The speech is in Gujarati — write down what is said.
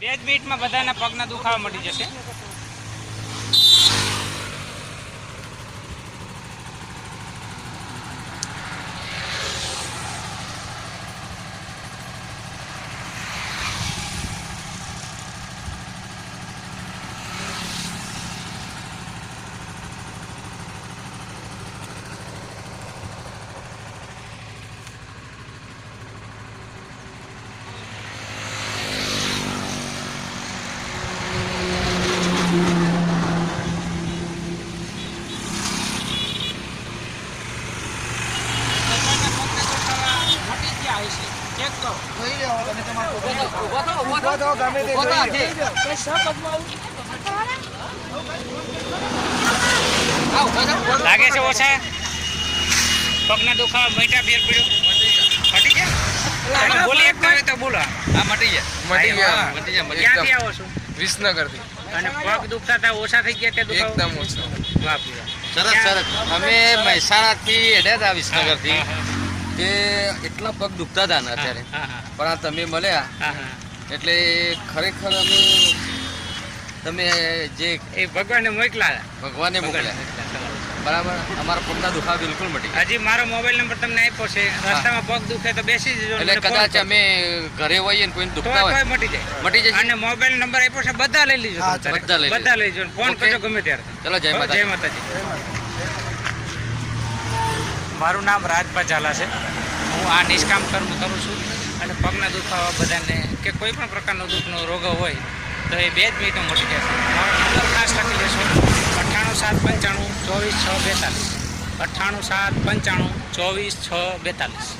2 જ મિનિટમાં બધાના પગના દુખાવા મટી જશે. લાગે છે ઓછા પગના દુખાવા મટ્યા ફેર પડ્યો મટી ગયા બોલી એક વાર તો બોલો. હા મટી ગયા ક્યાંથી આવો છો? વિસનગર થી. અને પગ દુખતા હતા ઓછા થઈ ગયા કે દુખાવો? એકદમ ઓછો. બાપરે. સરસ. અમે મહેસાણા થી હેડ્યા હતા વિસનગર થી કે એટલા પગ દુખતા હતા ને અત્યારે, પણ આ તમે મળ્યા એટલે ખરેખર અમે તમે જે એ ભગવાનને મોકલા, ભગવાને મોકલ્યા. બરાબર, અમારા પગના દુખાવા બિલકુલ મટી ગયા. હજી મારો મોબાઈલ નંબર તમને આપ્યો છે. રસ્તામાં પગ દુખે તો બેસી જજો, એટલે કદાચ અમે ઘરે હોઈએ ને કોઈને દુખતા હોય મટી જાય. અને મોબાઈલ નંબર આપ્યો છે, બધા લઈ લીજો. બધા લઈ લેજો, ફોન કરજો ગમે ત્યારે. ચલો, જય માતાજી. મારું નામ રાજભા ઝાલા છે. હું આ નિષ્કામ કર્મ કરું છું અને પગના દુખાવા બધાને કે કોઈ પણ પ્રકારનો દુઃખનો રોગ હોય તો એ 2 જ મિનિટમાં મટી જશે. મારો નંબર ખાસ લખી લેશો: 98 795 24 6 42. 98 795 24 6 42.